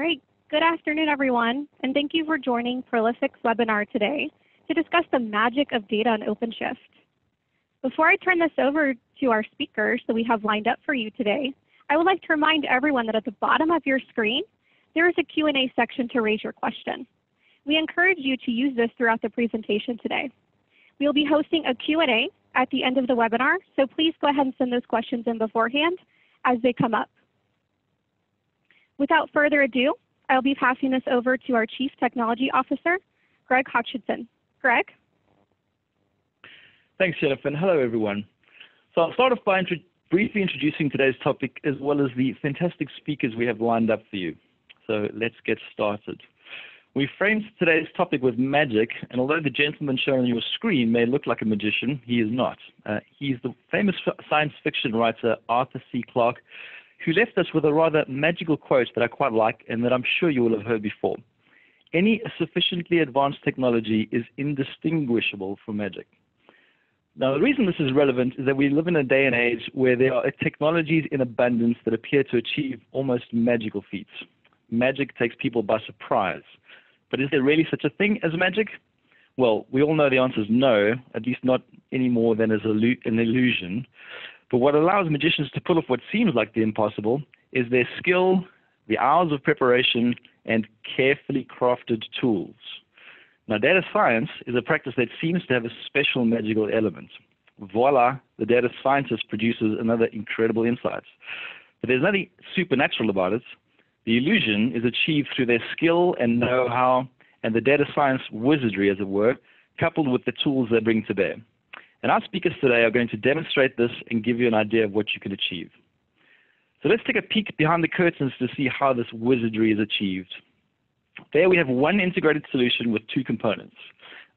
All right, good afternoon, everyone, and thank you for joining Prolific's webinar today to discuss the magic of data on OpenShift. Before I turn this over to our speakers that we have lined up for you today, I would like to remind everyone that at the bottom of your screen, there is a Q&A section to raise your question. We encourage you to use this throughout the presentation today. We will be hosting a Q&A at the end of the webinar, so please go ahead and send those questions in beforehand as they come up. Without further ado, I'll be passing this over to our Chief Technology Officer, Greg Hutchinson. Greg? Thanks, Jennifer, and hello, everyone. So I'll start off by briefly introducing today's topic as well as the fantastic speakers we have lined up for you. So let's get started. We framed today's topic with magic, and although the gentleman shown on your screen may look like a magician, he is not. He's the famous science fiction writer Arthur C. Clarke, who left us with a rather magical quote that I quite like and that I'm sure you will have heard before. Any sufficiently advanced technology is indistinguishable from magic. Now, the reason this is relevant is that we live in a day and age where there are technologies in abundance that appear to achieve almost magical feats. Magic takes people by surprise. But is there really such a thing as magic? Well, we all know the answer is no, at least not any more than as an illusion. But what allows magicians to pull off what seems like the impossible is their skill, the hours of preparation, and carefully crafted tools. Now, data science is a practice that seems to have a special magical element. Voila, the data scientist produces another incredible insight. But there's nothing supernatural about it. The illusion is achieved through their skill and know-how and the data science wizardry, as it were, coupled with the tools they bring to bear. And our speakers today are going to demonstrate this and give you an idea of what you can achieve. So let's take a peek behind the curtains to see how this wizardry is achieved. There we have one integrated solution with two components,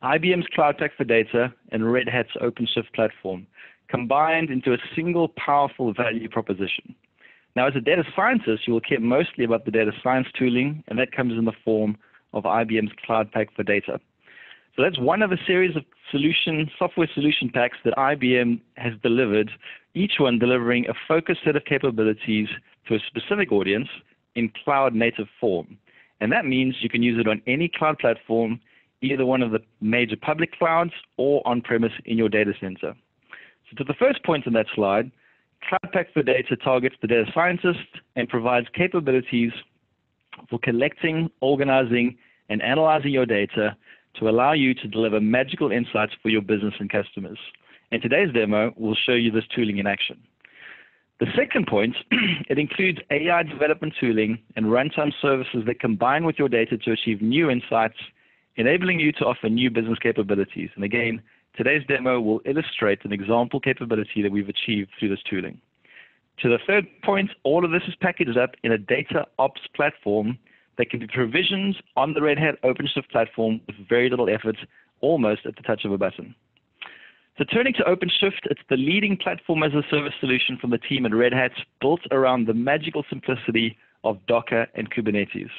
IBM's Cloud Pak for Data and Red Hat's OpenShift platform, combined into a single powerful value proposition. Now, as a data scientist, you will care mostly about the data science tooling, and that comes in the form of IBM's Cloud Pak for Data. So that's one of a series of software solution packs that IBM has delivered, each one delivering a focused set of capabilities to a specific audience in cloud-native form. And that means you can use it on any cloud platform, either one of the major public clouds or on-premise in your data center. So to the first point on that slide, Cloud Pak for Data targets the data scientist and provides capabilities for collecting, organizing, and analyzing your data to allow you to deliver magical insights for your business and customers. And today's demo will show you this tooling in action. The second point, it includes AI development tooling and runtime services that combine with your data to achieve new insights, enabling you to offer new business capabilities. And again, today's demo will illustrate an example capability that we've achieved through this tooling. To the third point, all of this is packaged up in a data ops platform that can be provisioned on the Red Hat OpenShift platform with very little effort, almost at the touch of a button. So turning to OpenShift, it's the leading platform as a service solution from the team at Red Hat, built around the magical simplicity of Docker and Kubernetes.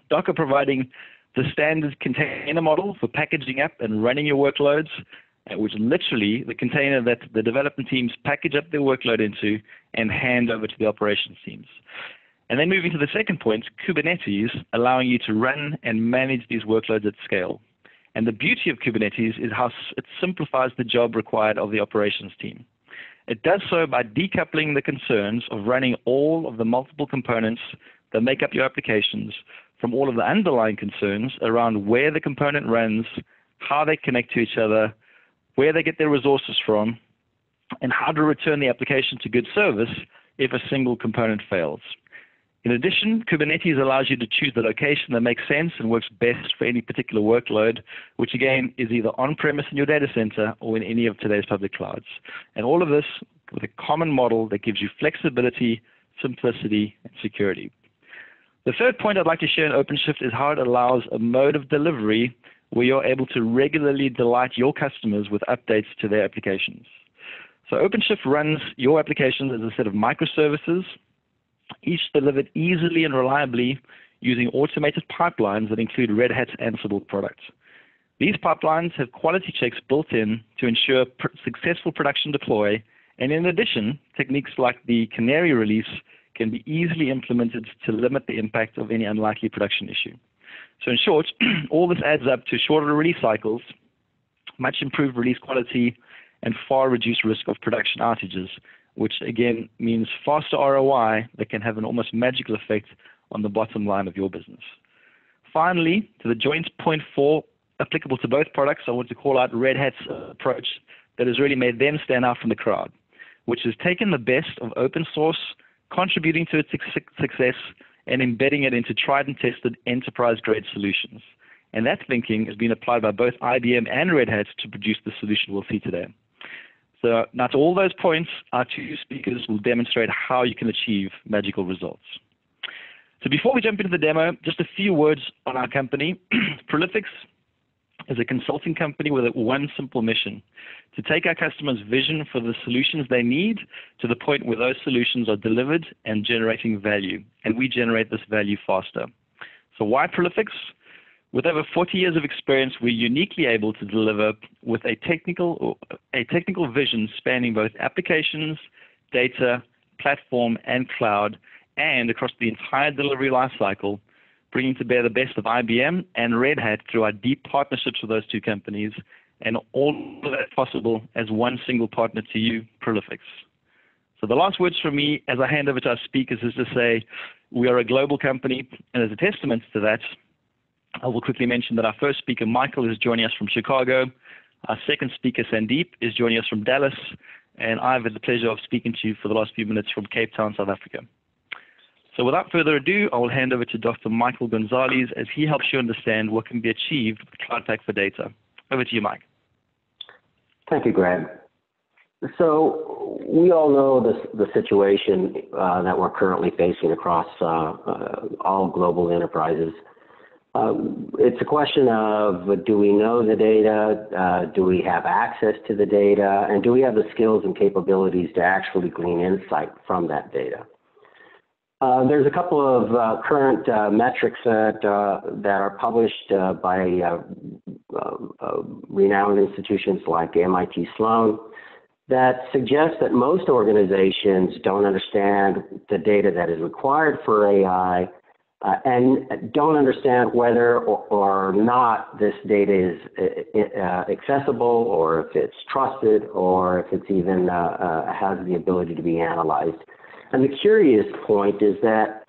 Docker providing the standard container model for packaging up and running your workloads, which is literally the container that the development teams package up their workload into and hand over to the operations teams. And then moving to the second point, Kubernetes, allowing you to run and manage these workloads at scale. And the beauty of Kubernetes is how it simplifies the job required of the operations team. It does so by decoupling the concerns of running all of the multiple components that make up your applications from all of the underlying concerns around where the component runs, how they connect to each other, where they get their resources from, and how to return the application to good service if a single component fails. In addition, Kubernetes allows you to choose the location that makes sense and works best for any particular workload, which again is either on-premise in your data center or in any of today's public clouds. And all of this with a common model that gives you flexibility, simplicity, and security. The third point I'd like to share in OpenShift is how it allows a mode of delivery where you're able to regularly delight your customers with updates to their applications. So OpenShift runs your applications as a set of microservices, each delivered easily and reliably using automated pipelines that include Red Hat's Ansible products. These pipelines have quality checks built in to ensure successful production deploy, and in addition, techniques like the Canary release can be easily implemented to limit the impact of any unlikely production issue. So in short, all this adds up to shorter release cycles, much improved release quality, and far reduced risk of production outages, which again means faster ROI that can have an almost magical effect on the bottom line of your business. Finally, to the joint point 4, applicable to both products, I want to call out Red Hat's approach that has really made them stand out from the crowd, which has taken the best of open source, contributing to its success, and embedding it into tried and tested enterprise-grade solutions. And that thinking has been applied by both IBM and Red Hat to produce the solution we'll see today. So now to all those points, our 2 speakers will demonstrate how you can achieve magical results. So before we jump into the demo, just a few words on our company. Prolifics is a consulting company with one simple mission: to take our customers' vision for the solutions they need to the point where those solutions are delivered and generating value, and we generate this value faster. So why Prolifics? With over 40 years of experience, we're uniquely able to deliver with a technical vision spanning both applications, data, platform, and cloud, and across the entire delivery lifecycle, bringing to bear the best of IBM and Red Hat through our deep partnerships with those 2 companies, and all of that possible as one single partner to you, Prolifics. So the last words from me as I hand over to our speakers is to say we are a global company, and as a testament to that, I will quickly mention that our first speaker, Michael, is joining us from Chicago. Our second speaker, Sandeep, is joining us from Dallas, and I've had the pleasure of speaking to you for the last few minutes from Cape Town, South Africa. So without further ado, I will hand over to Dr. Michael Gonzalez as he helps you understand what can be achieved with Cloud Pak for Data. Over to you, Mike. Thank you, Greg. So we all know the situation that we're currently facing across all global enterprises. It's a question of, do we know the data, do we have access to the data, and do we have the skills and capabilities to actually glean insight from that data? There's a couple of current metrics that are published by renowned institutions like MIT Sloan that suggest that most organizations don't understand the data that is required for AI and don't understand whether or not this data is accessible, or if it's trusted, or if it's even has the ability to be analyzed. And the curious point is that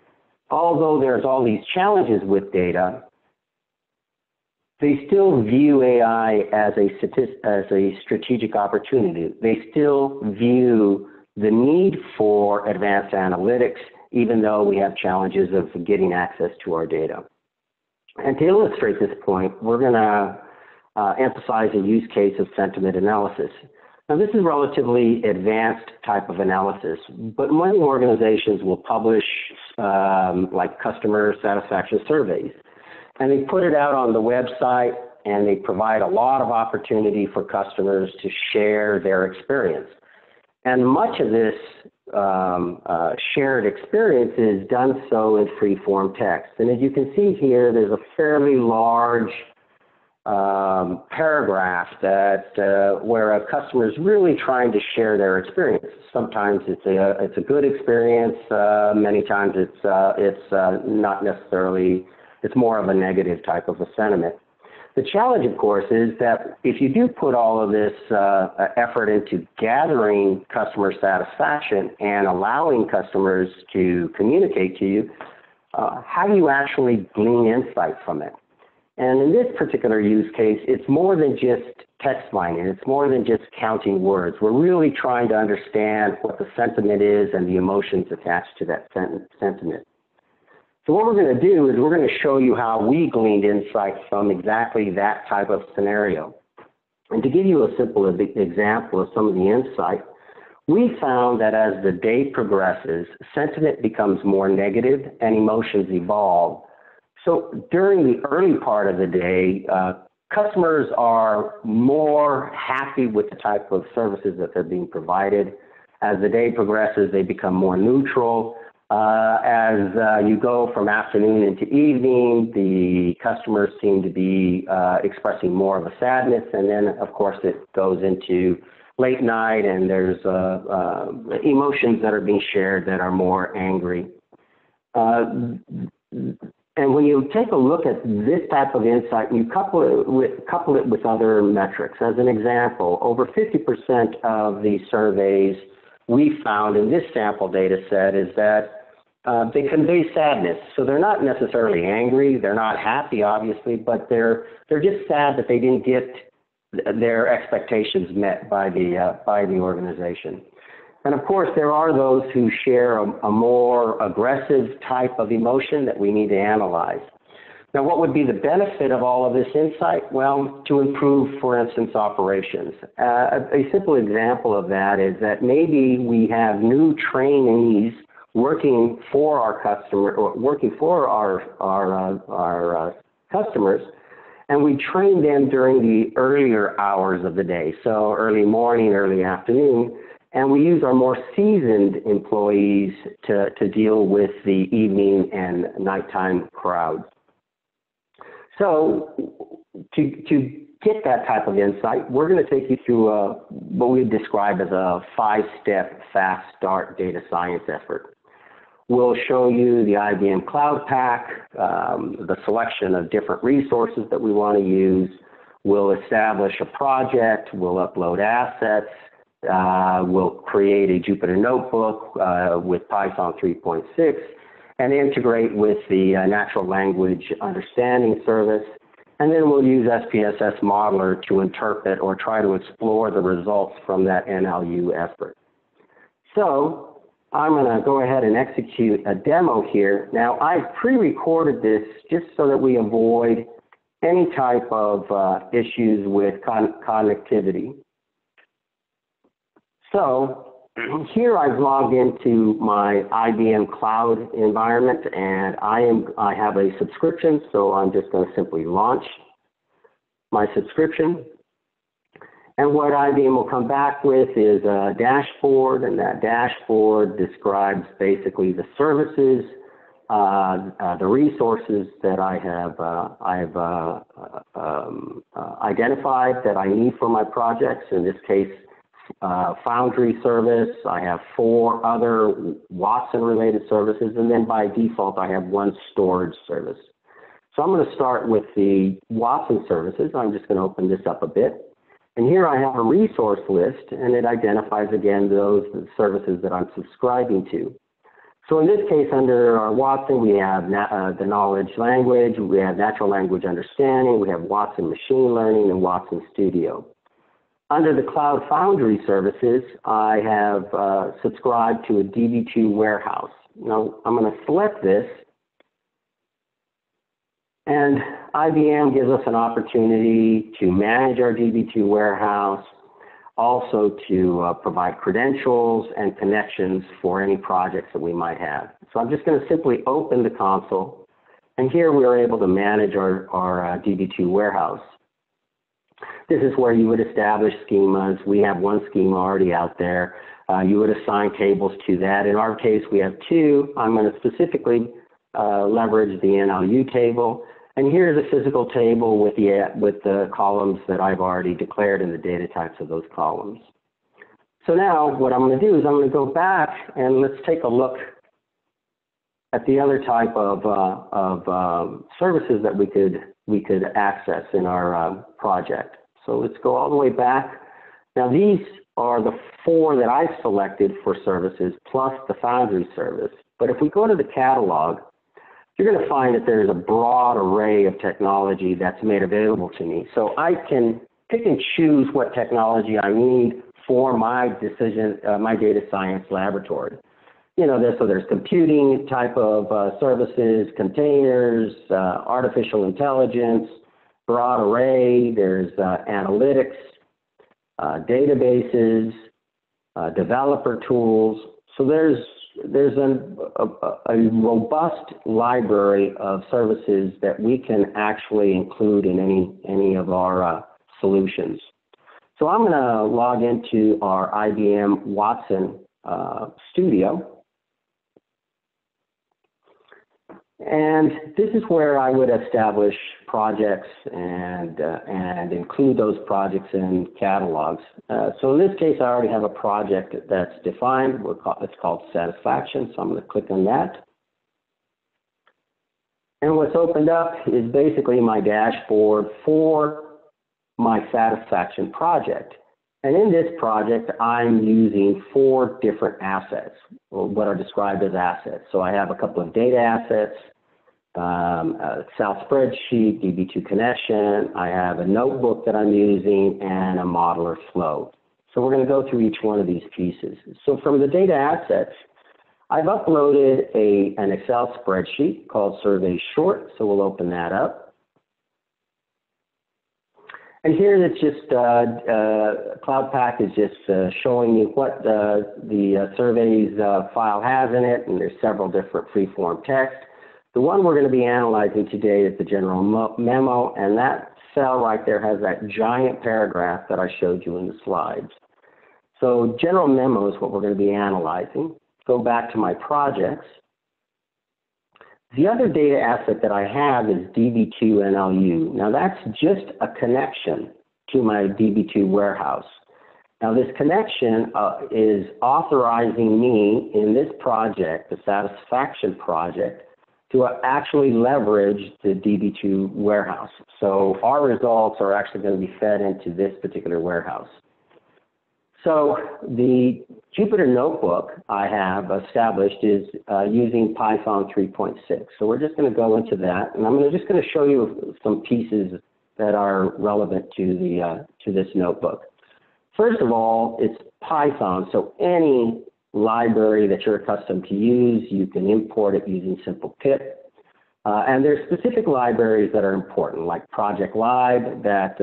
although there's all these challenges with data, they still view AI as a strategic opportunity. They still view the need for advanced analytics, even though we have challenges of getting access to our data. And to illustrate this point, we're going to emphasize a use case of sentiment analysis. Now, this is a relatively advanced type of analysis, but many organizations will publish like customer satisfaction surveys, and they put it out on the website, and they provide a lot of opportunity for customers to share their experience. And much of this shared experience is done so in free-form text. And as you can see here, there's a fairly large paragraph that where a customer is really trying to share their experience. Sometimes it's a good experience. Many times it's not necessarily. It's more of a negative type of a sentiment. The challenge, of course, is that if you do put all of this effort into gathering customer satisfaction and allowing customers to communicate to you, how do you actually glean insight from it? And in this particular use case, it's more than just text mining. It's more than just counting words. We're really trying to understand what the sentiment is and the emotions attached to that sentiment. So what we're going to do is we're going to show you how we gleaned insight from exactly that type of scenario. And to give you a simple example of some of the insight, we found that as the day progresses, sentiment becomes more negative and emotions evolve. So during the early part of the day, customers are more happy with the type of services that they're being provided. As the day progresses, they become more neutral. As you go from afternoon into evening, the customers seem to be expressing more of a sadness, and then, of course, it goes into late night, and there's emotions that are being shared that are more angry. And when you take a look at this type of insight, you couple it with other metrics. As an example, over 50% of the surveys we found in this sample data set is that they convey sadness. So they're not necessarily angry, they're not happy, obviously, but they're just sad that they didn't get their expectations met by the organization. And of course, there are those who share a more aggressive type of emotion that we need to analyze. Now, what would be the benefit of all of this insight? Well, to improve, for instance, operations. A simple example of that is that maybe we have new trainees working for our customer or working for our customers, and we train them during the earlier hours of the day, so early morning, early afternoon, and we use our more seasoned employees to deal with the evening and nighttime crowds. So to get that type of insight, we're going to take you through what we describe as a 5-step fast start data science effort. We'll show you the IBM Cloud Pack, the selection of different resources that we want to use. We'll establish a project. We'll upload assets. We'll create a Jupyter Notebook with Python 3.6 and integrate with the natural language understanding service. And then we'll use SPSS Modeler to interpret or try to explore the results from that NLU effort. So I'm going to go ahead and execute a demo here. Now, I've pre-recorded this just so that we avoid any type of issues with connectivity. So here I've logged into my IBM Cloud environment, and I have a subscription, so I'm just going to simply launch my subscription. And what IBM will come back with is a dashboard, and that dashboard describes basically the services, the resources that I have identified that I need for my projects. In this case, Foundry service. I have 4 other Watson-related services, and then by default, I have 1 storage service. So I'm going to start with the Watson services. I'm just going to open this up a bit. And here I have a resource list, and it identifies, again, those services that I'm subscribing to. So in this case, under our Watson, we have the knowledge language, we have natural language understanding, we have Watson machine learning, and Watson Studio. Under the Cloud Foundry services, I have subscribed to a DB2 warehouse. Now, I'm going to select this, and IBM gives us an opportunity to manage our DB2 warehouse, also to provide credentials and connections for any projects that we might have. So I'm just going to simply open the console, and here we are able to manage our DB2 warehouse. This is where you would establish schemas. We have 1 schema already out there. You would assign tables to that. In our case, we have 2. I'm going to specifically leverage the NLU table. And here's a physical table with the columns that I've already declared and the data types of those columns. So now what I'm going to do is I'm going to go back and let's take a look at the other type of services that we could access in our project. So let's go all the way back. Now these are the 4 that I've selected for services plus the Foundry service. But if we go to the catalog, you're going to find that there's a broad array of technology that's made available to me. So I can pick and choose what technology I need for my data science laboratory. You know, so there's computing type of services, containers, artificial intelligence, broad array, there's analytics, databases, developer tools. So there's a robust library of services that we can actually include in any of our solutions. So I'm going to log into our IBM Watson Studio. And this is where I would establish projects and include those projects in catalogs. So in this case, I already have a project that's defined. It's called satisfaction, so I'm going to click on that. And what's opened up is basically my dashboard for my satisfaction project. And in this project, I'm using 4 different assets, or what are described as assets. So I have a couple of data assets, a Excel spreadsheet, DB2 connection. I have a notebook that I'm using, and a modeler flow. So we're going to go through each one of these pieces. So from the data assets, I've uploaded an Excel spreadsheet called Survey Short, so we'll open that up. And here it's just, CloudPack is just showing you what the surveys file has in it, and there's several different free-form text. The one we're going to be analyzing today is the general memo, and that cell right there has that giant paragraph that I showed you in the slides. So general memo is what we're going to be analyzing. Go back to my projects. The other data asset that I have is DB2 NLU. Now that's just a connection to my DB2 warehouse. Now this connection is authorizing me in this project, the satisfaction project, to actually leverage the DB2 warehouse. So our results are actually going to be fed into this particular warehouse. So the Jupyter Notebook I have established is using Python 3.6. So we're just going to go into that, and I'm just going to show you some pieces that are relevant to this notebook. First of all, it's Python, so any library that you're accustomed to use, you can import it using simple pip. And there's specific libraries that are important, like Project Lib that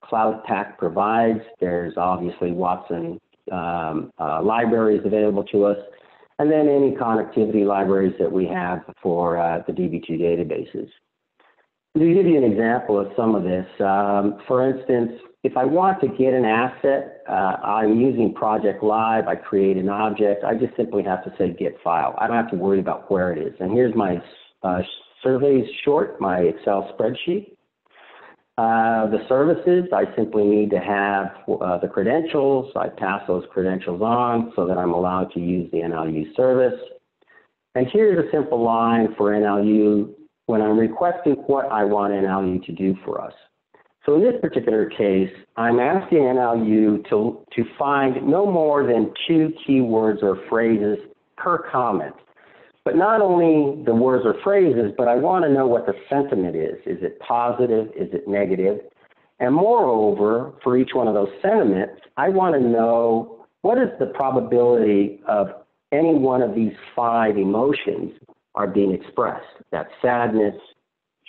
CloudPack provides. There's obviously Watson libraries available to us, and then any connectivity libraries that we have for the DB2 databases. To give you an example of some of this, for instance, if I want to get an asset, I'm using Project Lib, I create an object, I just simply have to say get file. I don't have to worry about where it is. And here's my surveys short, my Excel spreadsheet. The services, I simply need to have the credentials. I pass those credentials on so that I'm allowed to use the NLU service. And here's a simple line for NLU when I'm requesting what I want NLU to do for us. So in this particular case, I'm asking NLU to find no more than 2 keywords or phrases per comment. But not only the words or phrases, but I want to know what the sentiment is. Is it positive? Is it negative? And moreover, for each one of those sentiments, I want to know what is the probability of any one of these 5 emotions are being expressed. That's sadness,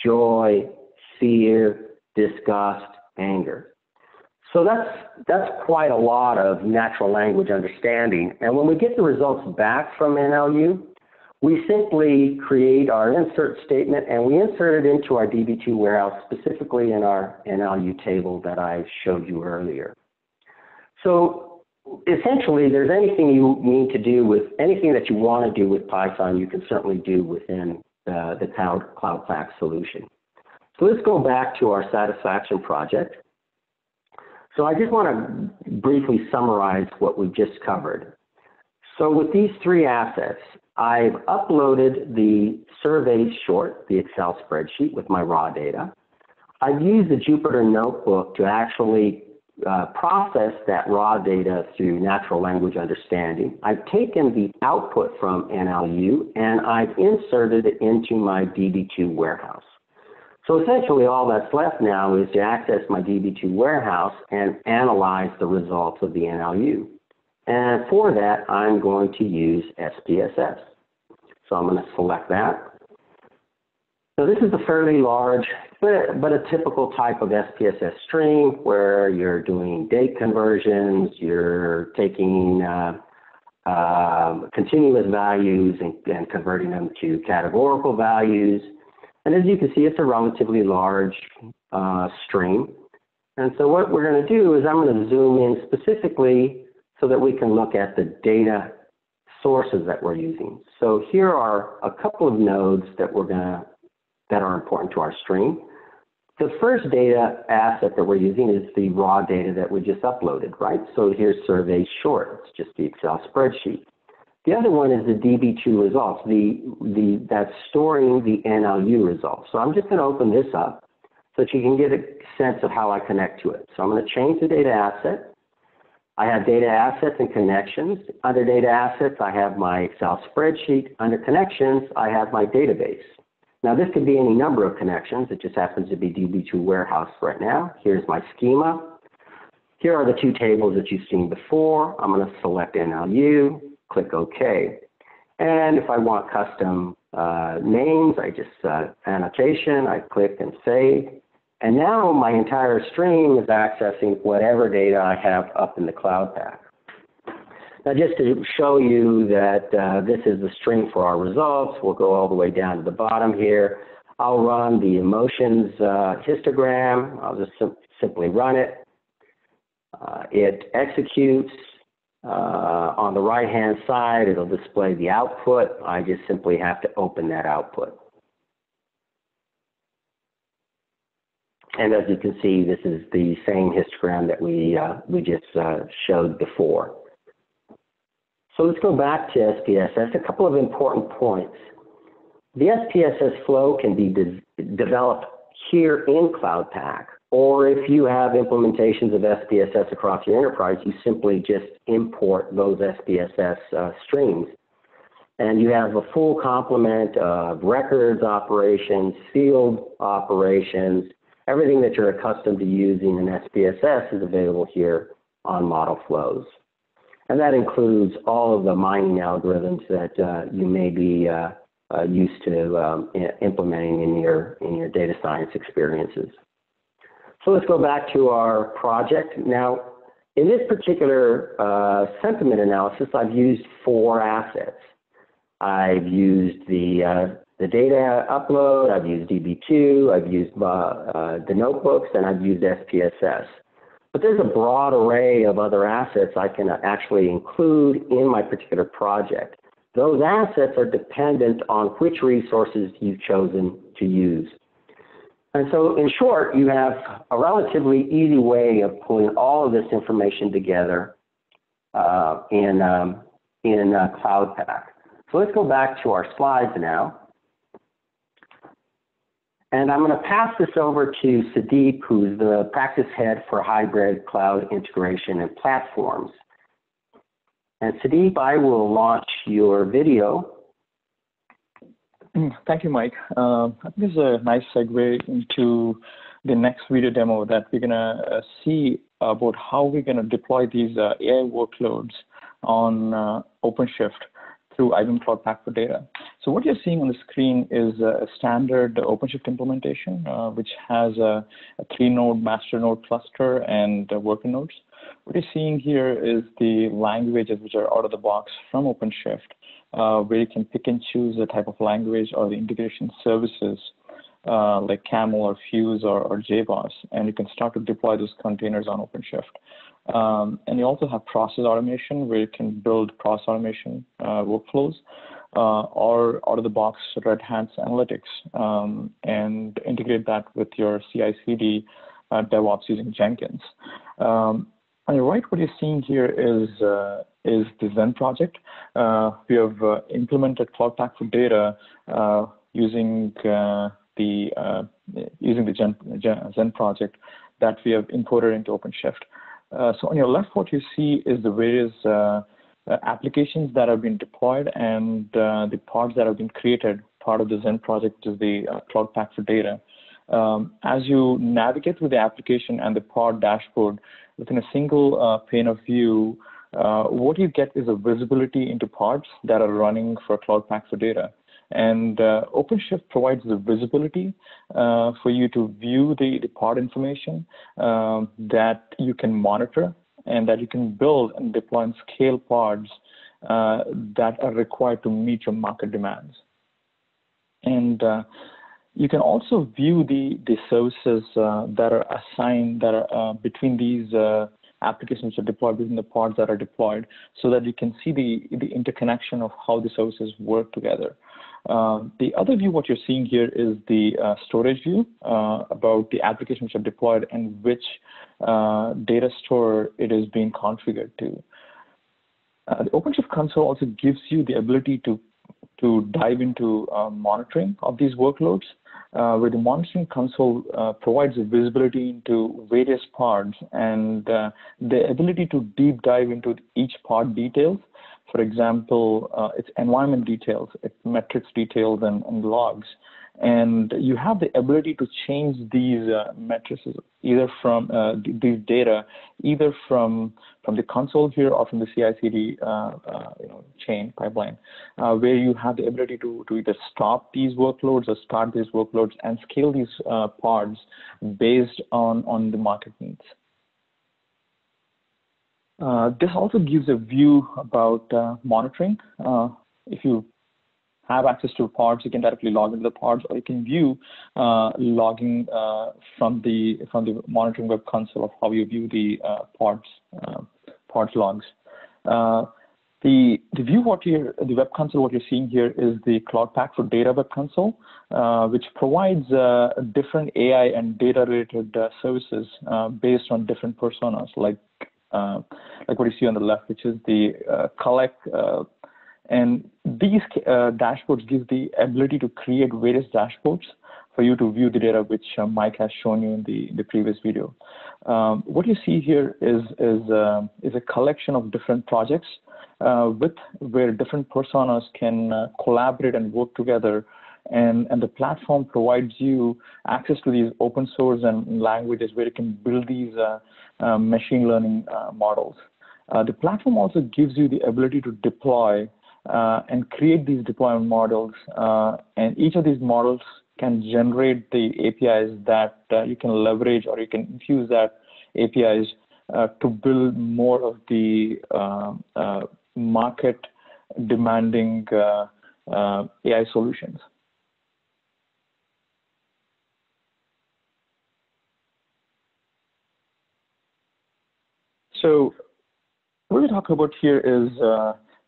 joy, fear, disgust, anger. So that's quite a lot of natural language understanding. And when we get the results back from NLU, we simply create our insert statement, and we insert it into our DB2 warehouse, specifically in our NLU table that I showed you earlier. So essentially, there's anything you need to do with, anything that you want to do with Python, you can certainly do within the CloudPack solution. So let's go back to our satisfaction project. So I just want to briefly summarize what we've just covered. So with these 3 assets, I've uploaded the surveys short, the Excel spreadsheet with my raw data. I've used the Jupyter Notebook to actually process that raw data through natural language understanding. I've taken the output from NLU and I've inserted it into my DB2 warehouse. So essentially all that's left now is to access my DB2 warehouse and analyze the results of the NLU. And for that, I'm going to use SPSS. So I'm going to select that. So this is a fairly large, but a typical type of SPSS stream where you're doing date conversions, you're taking continuous values and converting them to categorical values. And as you can see, it's a relatively large stream. And so what we're going to do is I'm going to zoom in specifically so that we can look at the data sources that we're using. So here are a couple of nodes that that are important to our stream. The first data asset that we're using is the raw data that we just uploaded, right? So here's survey short, it's just the Excel spreadsheet. The other one is the DB2 results, that's storing the NLU results. So I'm just going to open this up so that you can get a sense of how I connect to it. So I'm going to change the data asset. I have data assets and connections. Under data assets, I have my Excel spreadsheet. Under connections, I have my database. Now, this could be any number of connections. It just happens to be DB2 Warehouse right now. Here's my schema. Here are the two tables that you've seen before. I'm going to select NLU, click OK. And if I want custom names, I just annotation, I click and save. And now my entire stream is accessing whatever data I have up in the Cloud Pak. Now, just to show you that this is the string for our results, we'll go all the way down to the bottom here. I'll run the emotions histogram. I'll just simply run it. It executes. On the right-hand side, it'll display the output. I just simply have to open that output. And as you can see, this is the same histogram that we just showed before. So let's go back to SPSS. A couple of important points. The SPSS flow can be developed here in Cloud Pak, or if you have implementations of SPSS across your enterprise, you simply just import those SPSS streams. And you have a full complement of records operations, field operations, everything that you're accustomed to using in SPSS is available here on Model Flows. And that includes all of the mining algorithms that you may be used to implementing in your data science experiences. So let's go back to our project. Now, in this particular sentiment analysis, I've used 4 assets. I've used the data upload, I've used DB2, I've used the notebooks, and I've used SPSS. But there's a broad array of other assets I can actually include in my particular project. Those assets are dependent on which resources you've chosen to use. And so, in short, you have a relatively easy way of pulling all of this information together in Cloud Pak. So let's go back to our slides now. And I'm going to pass this over to Sudeep, who's the practice head for hybrid cloud integration and platforms. And Sudeep, I will launch your video. Thank you, Mike. I think this is a nice segue into the next video demo that we're going to see about how we're going to deploy these AI workloads on OpenShift through IBM Cloud Pak for Data. So what you're seeing on the screen is a standard OpenShift implementation, which has a 3-node master node cluster and worker nodes. What you're seeing here is the languages which are out of the box from OpenShift, where you can pick and choose the type of language or the integration services like Camel or Fuse or JBoss, and you can start to deploy those containers on OpenShift. And you also have process automation, where you can build process automation workflows or out-of-the-box Red Hat's analytics and integrate that with your CI/CD DevOps using Jenkins. On your right, what you're seeing here is the Zen project. We have implemented Cloud Pak for Data using the Zen project that we have imported into OpenShift. So on your left, what you see is the various applications that have been deployed and the pods that have been created. Part of the Zen project is the Cloud Pak for Data. As you navigate through the application and the pod dashboard within a single pane of view, what you get is a visibility into pods that are running for Cloud Pak for Data. And OpenShift provides the visibility for you to view the pod information that you can monitor and that you can build and deploy and scale pods that are required to meet your market demands. And you can also view the services that are assigned that are between these applications which are deployed within the pods that are deployed, so that you can see the interconnection of how the services work together. The other view, what you're seeing here is the storage view about the applications which are deployed and which data store it is being configured to. The OpenShift console also gives you the ability to dive into monitoring of these workloads, where the monitoring console provides visibility into various pods and the ability to deep dive into each pod details. For example, its environment details, its metrics details, and logs. And you have the ability to change these metrics either from these data, either from the console here or from the CI/CD chain pipeline, where you have the ability to either stop these workloads or start these workloads and scale these pods based on the market needs. This also gives a view about monitoring. If you have access to pods, you can directly log into the pods, or you can view logging from the monitoring web console of how you view the pods logs. The view the web console, what you're seeing here is the Cloud Pak for Data web console, which provides different AI and data related services based on different personas, like what you see on the left, which is the collect. And these dashboards give the ability to create various dashboards for you to view the data, which Mike has shown you in the previous video. What you see here is a collection of different projects where different personas can collaborate and work together. And the platform provides you access to these open source and languages where you can build these machine learning models. The platform also gives you the ability to deploy and create these deployment models. And each of these models can generate the APIs that you can leverage, or you can infuse that APIs to build more of the market demanding AI solutions. So what we talk about here is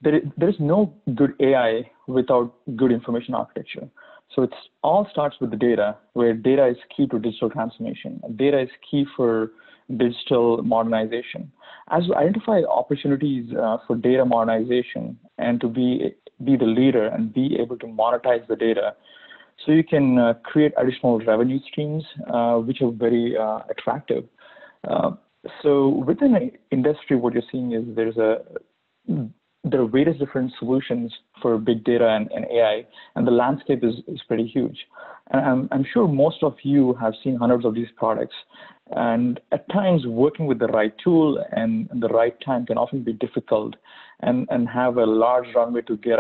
there is no good AI without good information architecture. So it all starts with the data, where data is key to digital transformation. Data is key for digital modernization. As we identify opportunities for data modernization and to be the leader and be able to monetize the data, so you can create additional revenue streams, which are very attractive. So within an industry, what you're seeing is there are various different solutions for big data and AI, and the landscape is pretty huge. And I'm sure most of you have seen hundreds of these products, and at times working with the right tool and the right time can often be difficult and have a large runway to get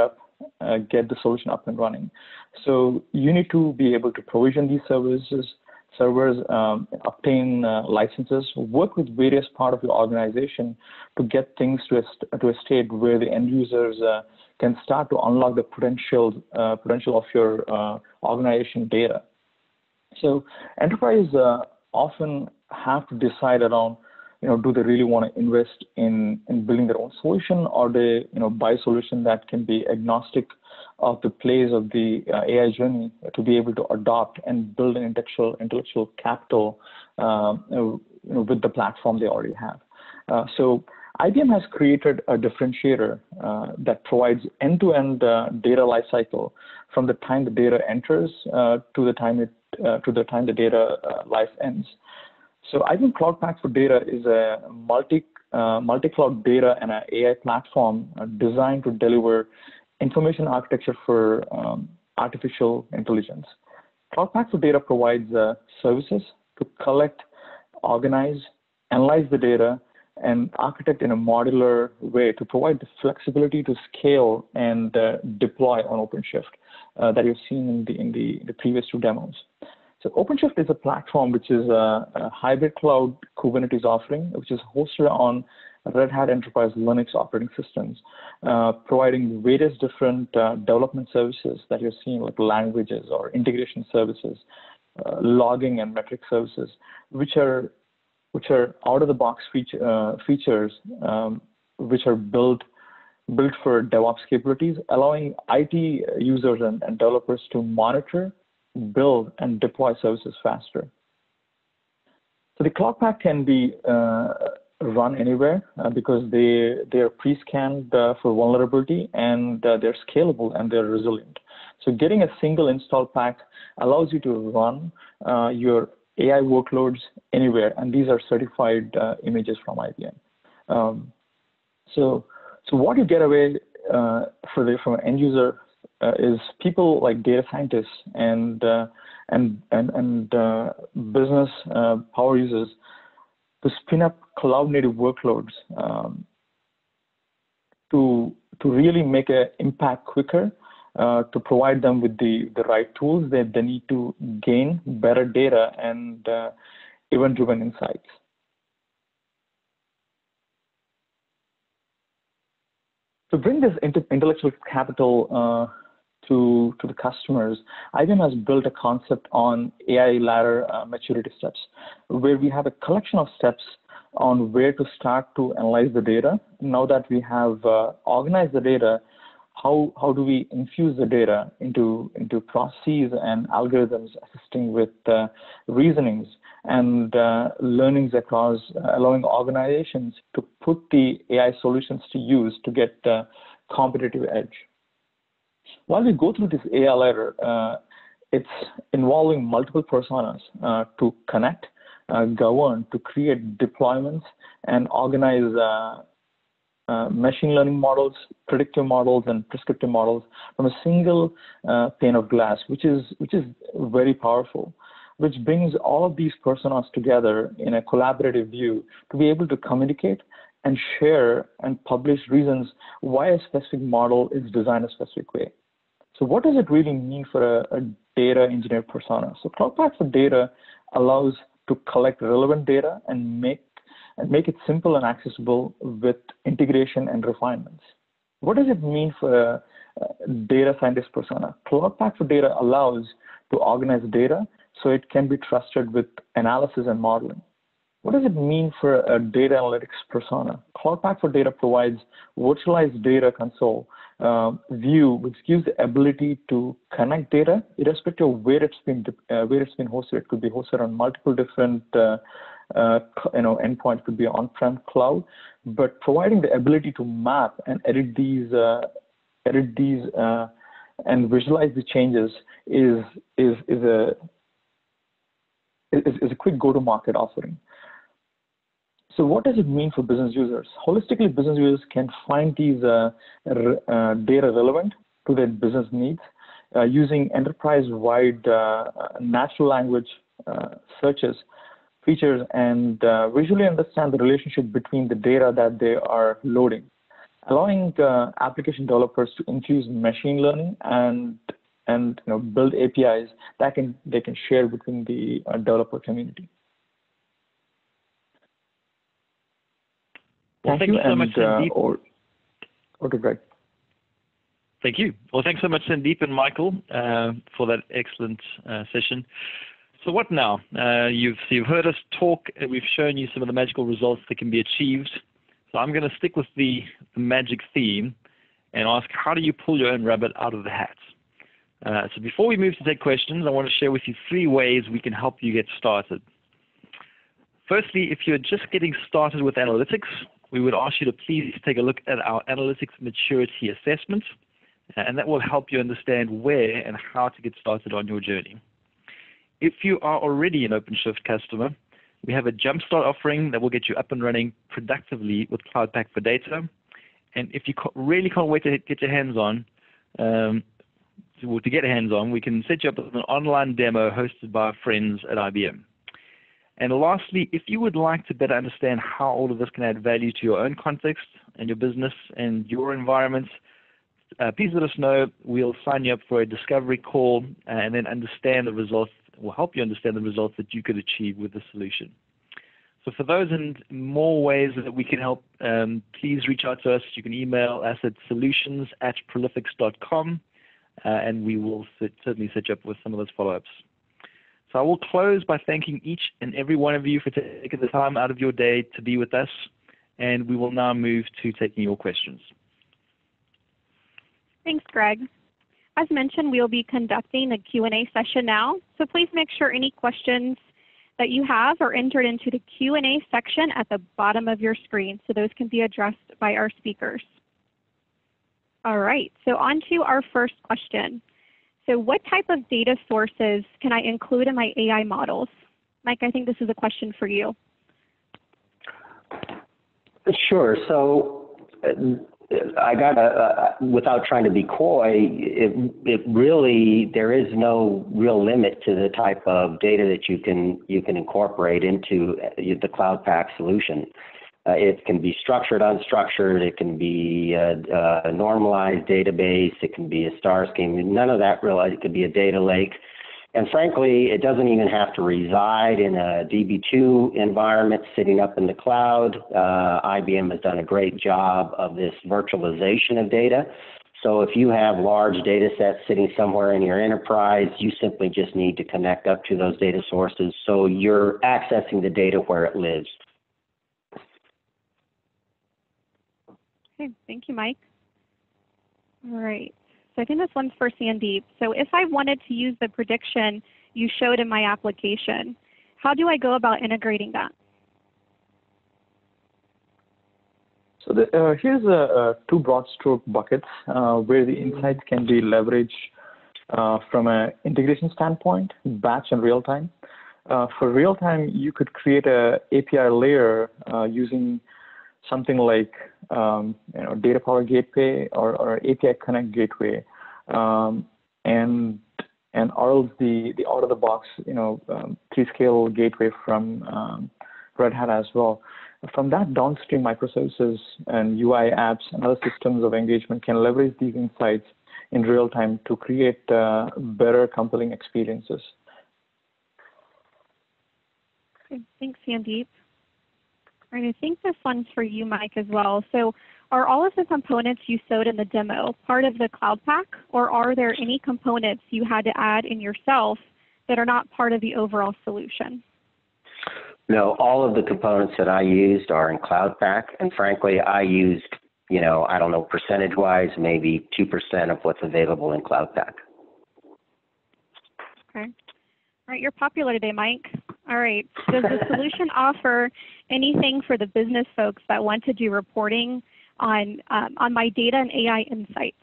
the solution up and running. So you need to be able to provision these servers, obtain licenses, work with various parts of your organization to get things to a state where the end users can start to unlock the potential of your organization data. So enterprise often have to decide around, do they really want to invest in building their own solution, or they buy a solution that can be agnostic of the place of the AI journey to be able to adopt and build an intellectual capital with the platform they already have. So IBM has created a differentiator that provides end-to-end data lifecycle from the time the data enters to the time the data life ends. So IBM Cloud Pak for Data is a multi-cloud data and an AI platform designed to deliver information architecture for artificial intelligence. Cloud Pak for Data provides services to collect, organize, analyze the data, and architect in a modular way to provide the flexibility to scale and deploy on OpenShift that you've seen in the previous two demos. So OpenShift is a platform which is a hybrid cloud Kubernetes offering, which is hosted on Red Hat Enterprise Linux operating systems, providing various different development services that you're seeing, like languages or integration services, logging and metric services, which are which are out-of-the-box features which are built for DevOps capabilities, allowing IT users and developers to monitor, build, and deploy services faster. So the Cloud Pak can be run anywhere because they are pre-scanned for vulnerability, and they're scalable and they're resilient. So getting a single install pack allows you to run your AI workloads anywhere, and these are certified images from IBM. So what you get away from an end user is people like data scientists and business power users to spin up cloud-native workloads to really make an impact quicker, to provide them with the right tools that they need to gain better data and event-driven insights. To bring this intellectual capital to the customers, IBM has built a concept on AI ladder maturity steps, where we have a collection of steps on where to start to analyze the data. Now that we have organized the data, how do we infuse the data into processes and algorithms assisting with reasonings and learnings across, allowing organizations to put the AI solutions to use to get competitive edge. While we go through this AI ladder, it's involving multiple personas to connect, govern, to create deployments, and organize machine learning models, predictive models, and prescriptive models from a single pane of glass, which is very powerful, which brings all of these personas together in a collaborative view to be able to communicate and share and publish reasons why a specific model is designed a specific way. So what does it really mean for a data engineer persona? So Cloud Pak for Data allows to collect relevant data and make it simple and accessible with integration and refinements. What does it mean for a data scientist persona? Cloud Pak for Data allows to organize data so it can be trusted with analysis and modeling. What does it mean for a data analytics persona? Cloud Pak for Data provides virtualized data console view, which gives the ability to connect data irrespective of where it's been hosted. It could be hosted on multiple different endpoints, could be on-prem cloud, but providing the ability to map and edit these and visualize the changes is a quick go-to-market offering. So what does it mean for business users? Holistically, business users can find these data relevant to their business needs using enterprise-wide natural language searches, features, and visually understand the relationship between the data that they are loading, allowing application developers to infuse machine learning and build APIs that they can share between the developer community. Well, thank you so much, Sandeep. Okay, great. Thank you. Well, thanks so much, Sandeep and Michael, for that excellent session. So what now? You've heard us talk, and we've shown you some of the magical results that can be achieved. So I'm going to stick with the magic theme and ask, how do you pull your own rabbit out of the hat? So before we move to take questions, I want to share with you 3 ways we can help you get started. Firstly, if you're just getting started with analytics, we would ask you to please take a look at our analytics maturity assessment, and that will help you understand where and how to get started on your journey. If you are already an OpenShift customer, we have a jumpstart offering that will get you up and running productively with Cloud Pak for Data. And if you really can't wait to get your hands on, we can set you up with an online demo hosted by our friends at IBM. And lastly, if you would like to better understand how all of this can add value to your own context and your business and your environment, please let us know. We'll sign you up for a discovery call and then understand the results. We'll help you understand the results that you could achieve with the solution. So for those and more ways that we can help, please reach out to us. You can email us at solutions@prolifics.com, and we will certainly set you up with some of those follow-ups. So I will close by thanking each and every one of you for taking the time out of your day to be with us, and we will now move to taking your questions. Thanks, Greg. As mentioned, we will be conducting a Q&A session now, so please make sure any questions that you have are entered into the Q&A section at the bottom of your screen, so those can be addressed by our speakers. All right, so on to our first question. So what type of data sources can I include in my AI models? Mike, I think this is a question for you. Sure. So I got without trying to be coy, it really, there is no real limit to the type of data that you can incorporate into the Cloud Pak solution. It can be structured, unstructured. It can be a normalized database. It can be a star scheme. None of that really. It could be a data lake. And frankly, it doesn't even have to reside in a DB2 environment sitting up in the cloud. IBM has done a great job of this virtualization of data. So if you have large data sets sitting somewhere in your enterprise, you simply just need to connect up to those data sources so you're accessing the data where it lives. Okay, thank you, Mike. All right, so I think this one's for Sandeep. So if I wanted to use the prediction you showed in my application, how do I go about integrating that? So here's two broad stroke buckets where the insights can be leveraged from an integration standpoint, batch and real time. For real time, you could create a API layer using something like Data Power Gateway or API Connect Gateway, and or else the out of the box 3-scale gateway from Red Hat as well. From that, downstream microservices and UI apps and other systems of engagement can leverage these insights in real time to create better, compelling experiences. Okay, thanks, Sandeep. All right, I think this one's for you, Mike, as well. So are all of the components you showed in the demo part of the Cloud Pak, or are there any components you had to add in yourself that are not part of the overall solution? No, all of the components that I used are in Cloud Pak, and frankly, I used, I don't know, percentage-wise, maybe 2% of what's available in Cloud Pak. Okay. All right, you're popular today, Mike. All right, does the solution offer anything for the business folks that want to do reporting on my data and AI insights?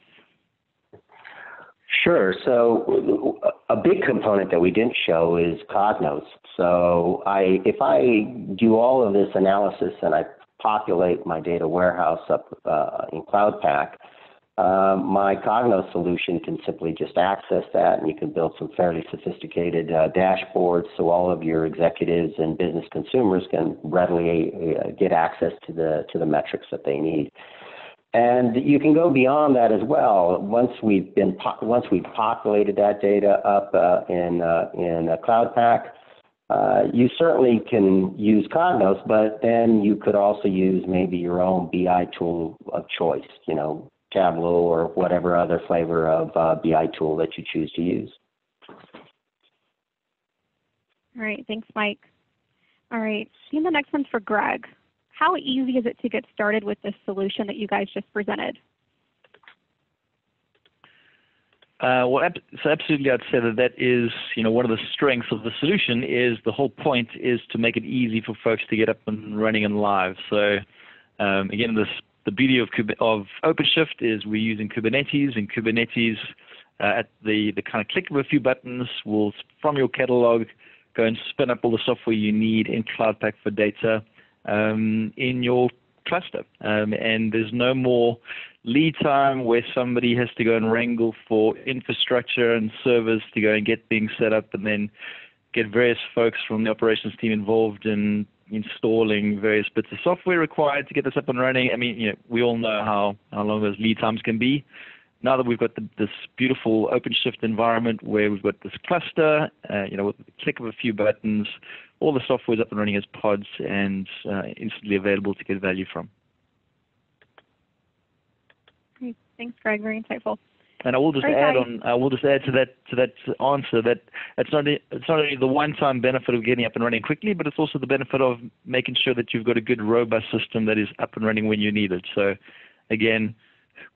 Sure. So a big component that we didn't show is Cognos. So if I do all of this analysis and I populate my data warehouse up in Cloud Pak, my Cognos solution can simply just access that, and you can build some fairly sophisticated dashboards so all of your executives and business consumers can readily get access to the metrics that they need. And you can go beyond that as well. Once we've populated that data up in Cloud Pak, you certainly can use Cognos, but then you could also use maybe your own BI tool of choice, Tableau or whatever other flavor of BI tool that you choose to use. All right, thanks, Mike. All right, and the next one's for Greg. How easy is it to get started with this solution that you guys just presented? So absolutely, I'd say that is, one of the strengths of the solution is the whole point is to make it easy for folks to get up and running and live. So again, the beauty of OpenShift is we're using Kubernetes, and Kubernetes at the kind of click of a few buttons will, from your catalog, go and spin up all the software you need in Cloud Pak for data in your cluster. And there's no more lead time where somebody has to go and wrangle for infrastructure and servers to go and get things set up and then get various folks from the operations team involved in installing various bits of software required to get this up and running. I mean, we all know how long those lead times can be. Now that we've got this beautiful OpenShift environment where we've got this cluster, with the click of a few buttons, all the software is up and running as pods and instantly available to get value from. Great. Thanks, Greg. Very insightful. And I will just add to that answer that it's not only the one-time benefit of getting up and running quickly, but it's also the benefit of making sure that you've got a good, robust system that is up and running when you need it. So, again,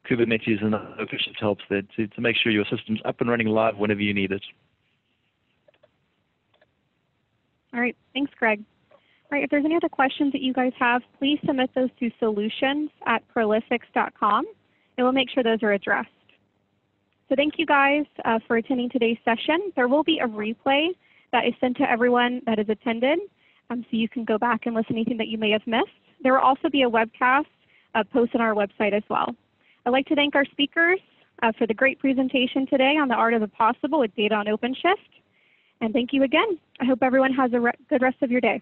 Kubernetes and OpenShift helps there to make sure your system's up and running live whenever you need it. All right, thanks, Greg. All right, if there's any other questions that you guys have, please submit those to solutions@prolifics.com, and we'll make sure those are addressed. So thank you guys for attending today's session. There will be a replay that is sent to everyone that has attended, so you can go back and listen to anything that you may have missed. There will also be a webcast posted on our website as well. I'd like to thank our speakers for the great presentation today on the art of the possible with data on OpenShift. And thank you again. I hope everyone has a good rest of your day.